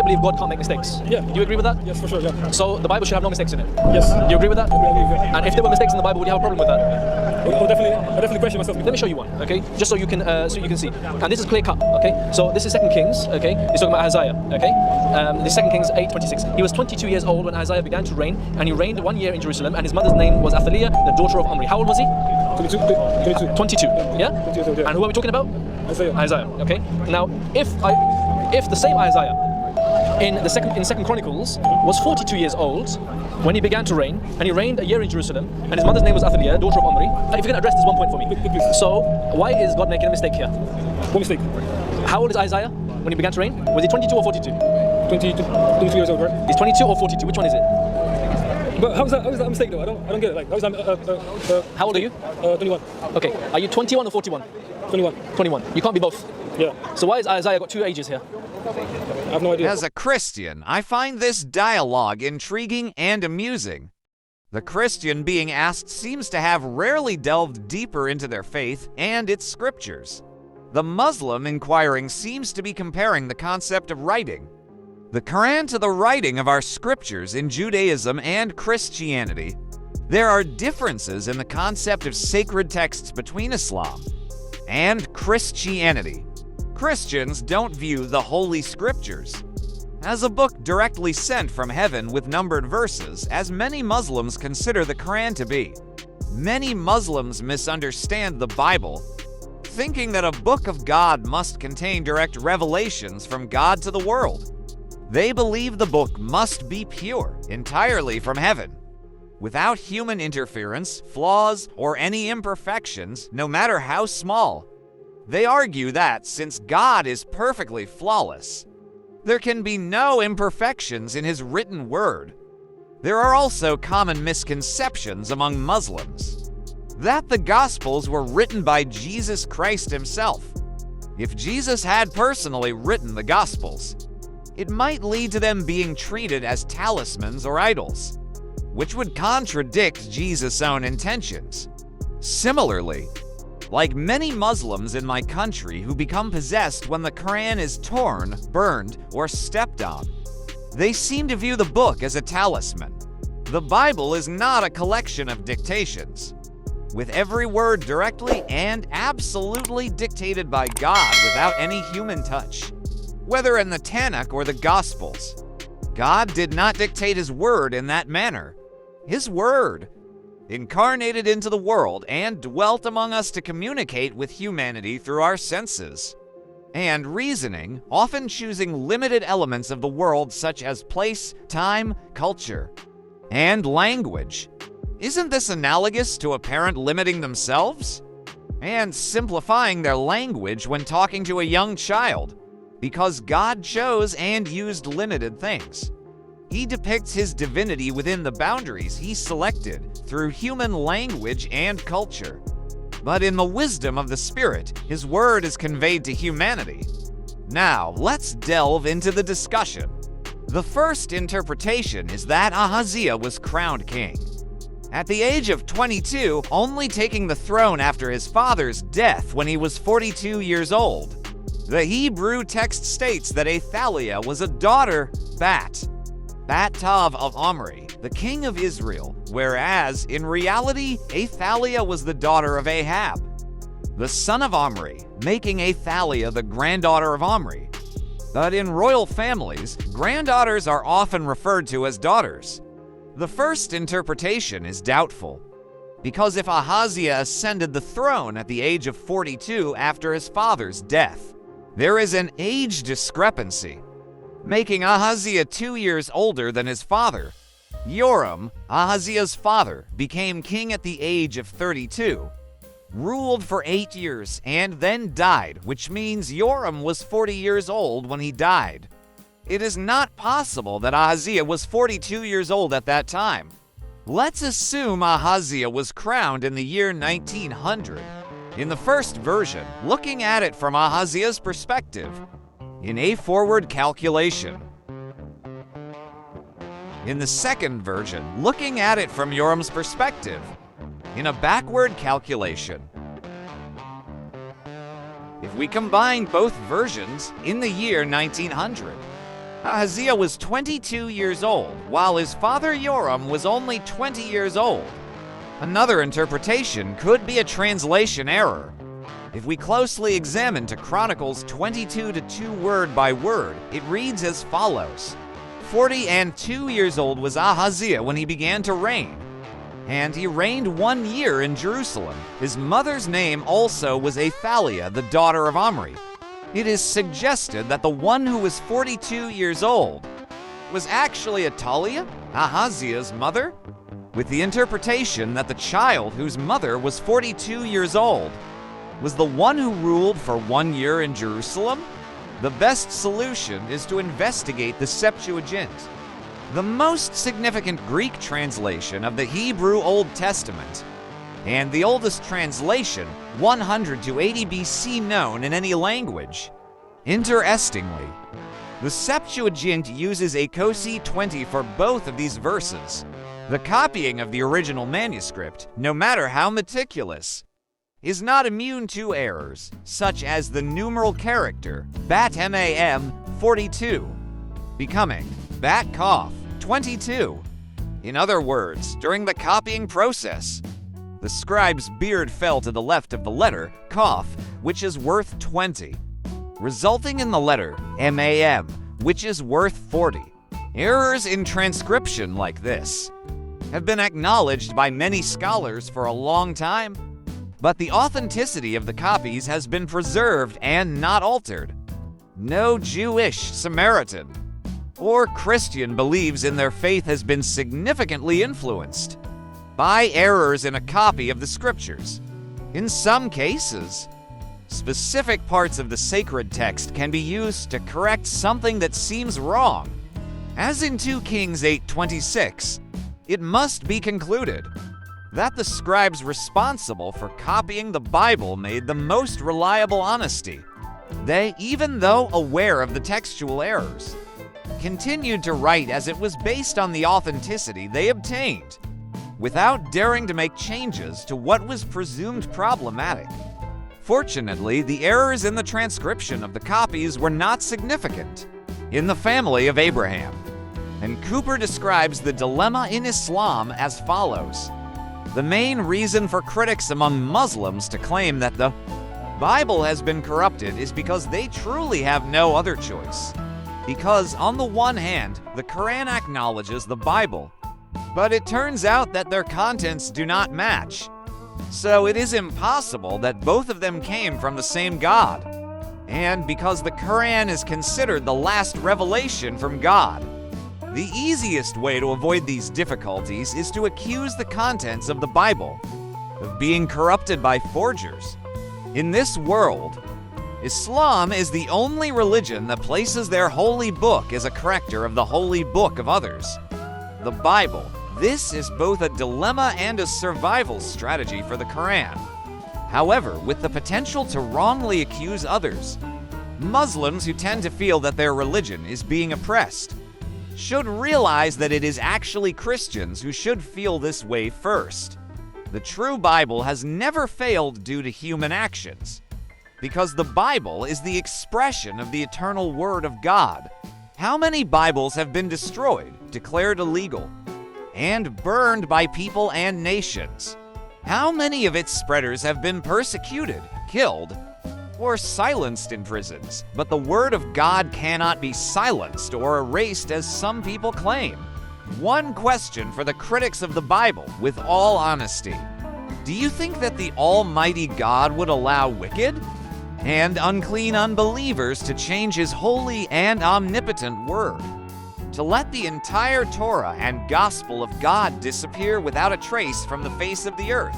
believe God can't make mistakes. Yeah. Do you agree with that? Yes, for sure, yeah. So the Bible should have no mistakes in it. Yes. Do you agree with that? I agree with that. And if there were mistakes in the Bible, would you have a problem with that? I definitely question myself. Let me show you one, okay? Just so you can see. And this is clear cut, okay? So this is 2 Kings, okay? He's talking about Ahaziah, okay? This is 2 Kings 8:26. He was 22 years old when Ahaziah began to reign, and he reigned 1 year in Jerusalem, and his mother's name was Athaliah, the daughter of Omri. How old was he? 22. 22, yeah? 22, yeah. And who are we talking about? Ahaziah. Okay. Now, if the same Ahaziah in 2 Chronicles was 42 years old when he began to reign, and he reigned a year in Jerusalem, and his mother's name was Athaliah, daughter of Omri. If you can address this one point for me. So, why is God making a mistake here? What mistake? How old is Ahaziah when he began to reign? Was he 22 or 42? 22 years old, right? He's 22 or 42. Which one is it? But how is that a mistake though? I don't get it. Like, how is that? How old are you? 21. Okay. Are you 21 or 41? 21. 21. You can't be both. Yeah. So why has Ahaziah got two ages here? I have no idea. As a Christian, I find this dialogue intriguing and amusing. The Christian being asked seems to have rarely delved deeper into their faith and its scriptures. The Muslim inquiring seems to be comparing the concept of writing the Quran to the writing of our scriptures in Judaism and Christianity. There are differences in the concept of sacred texts between Islam and Christianity. Christians don't view the Holy Scriptures as a book directly sent from heaven with numbered verses, as many Muslims consider the Quran to be. Many Muslims misunderstand the Bible, thinking that a book of God must contain direct revelations from God to the world. They believe the book must be pure, entirely from heaven, without human interference, flaws, or any imperfections, no matter how small. They argue that, since God is perfectly flawless, there can be no imperfections in His written word. There are also common misconceptions among Muslims that the Gospels were written by Jesus Christ Himself. If Jesus had personally written the Gospels, it might lead to them being treated as talismans or idols, which would contradict Jesus' own intentions. Similarly, like many Muslims in my country who become possessed when the Quran is torn, burned, or stepped on, they seem to view the book as a talisman. The Bible is not a collection of dictations, with every word directly and absolutely dictated by God without any human touch. Whether in the Tanakh or the Gospels, God did not dictate His word in that manner. His word incarnated into the world and dwelt among us to communicate with humanity through our senses and reasoning, often choosing limited elements of the world such as place, time, culture, and language. Isn't this analogous to a parent limiting themselves and simplifying their language when talking to a young child? Because God chose and used limited things, He depicts His divinity within the boundaries He selected through human language and culture. But in the wisdom of the Spirit, His word is conveyed to humanity. Now, let's delve into the discussion. The first interpretation is that Ahaziah was crowned king at the age of 22, only taking the throne after his father's death when he was 42 years old. The Hebrew text states that Athaliah was a daughter, bêt-tâv of Omri, the king of Israel, whereas, in reality, Athaliah was the daughter of Ahab, the son of Omri, making Athaliah the granddaughter of Omri. But in royal families, granddaughters are often referred to as daughters. The first interpretation is doubtful, because if Ahaziah ascended the throne at the age of 42 after his father's death, there is an age discrepancy, making Ahaziah 2 years older than his father. Joram, Ahaziah's father, became king at the age of 32, ruled for 8 years, and then died, which means Joram was 40 years old when he died. It is not possible that Ahaziah was 42 years old at that time. Let's assume Ahaziah was crowned in the year 1900. In the first version, looking at it from Ahaziah's perspective, in a forward calculation. In the second version, looking at it from Joram's perspective, in a backward calculation. If we combine both versions in the year 1900, Ahaziah was 22 years old, while his father Joram was only 20 years old. Another interpretation could be a translation error. If we closely examine to Chronicles 22:2 word by word, it reads as follows. 42 years old was Ahaziah when he began to reign, and he reigned 1 year in Jerusalem. His mother's name also was Athaliah, the daughter of Omri. It is suggested that the one who was 42 years old was actually Athaliah, Ahaziah's mother, with the interpretation that the child whose mother was 42 years old was the one who ruled for 1 year in Jerusalem. The best solution is to investigate the Septuagint, the most significant Greek translation of the Hebrew Old Testament, and the oldest translation, 100 to 80 BC, known in any language. Interestingly, the Septuagint uses Akosi 20 for both of these verses. The copying of the original manuscript, no matter how meticulous, is not immune to errors, such as the numeral character bêt-tâv 42 becoming bêt-tâv 22. In other words, during the copying process, the scribe's beard fell to the left of the letter kaf, which is worth 20, resulting in the letter mam, which is worth 40. Errors in transcription like this have been acknowledged by many scholars for a long time, but the authenticity of the copies has been preserved and not altered. No Jewish, Samaritan, or Christian believes in their faith has been significantly influenced by errors in a copy of the Scriptures. In some cases, specific parts of the sacred text can be used to correct something that seems wrong. As in 2 Kings 8:26, it must be concluded that the scribes responsible for copying the Bible made the most reliable honesty. They, even though aware of the textual errors, continued to write as it was based on the authenticity they obtained, without daring to make changes to what was presumed problematic. Fortunately, the errors in the transcription of the copies were not significant in the family of Abraham. And Cooper describes the dilemma in Islam as follows. The main reason for critics among Muslims to claim that the Bible has been corrupted is because they truly have no other choice. Because on the one hand, the Quran acknowledges the Bible, but it turns out that their contents do not match. So it is impossible that both of them came from the same God. And because the Quran is considered the last revelation from God, the easiest way to avoid these difficulties is to accuse the contents of the Bible of being corrupted by forgers. In this world, Islam is the only religion that places their holy book as a corrector of the holy book of others, the Bible. This is both a dilemma and a survival strategy for the Quran. However, with the potential to wrongly accuse others, Muslims who tend to feel that their religion is being oppressed should realize that it is actually Christians who should feel this way first. The true Bible has never failed due to human actions, because the Bible is the expression of the eternal Word of God. How many Bibles have been destroyed, declared illegal, and burned by people and nations? How many of its spreaders have been persecuted, killed, or silenced in prisons? But the Word of God cannot be silenced or erased as some people claim. One question for the critics of the Bible, with all honesty. Do you think that the Almighty God would allow wicked and unclean unbelievers to change His holy and omnipotent Word? To let the entire Torah and Gospel of God disappear without a trace from the face of the earth?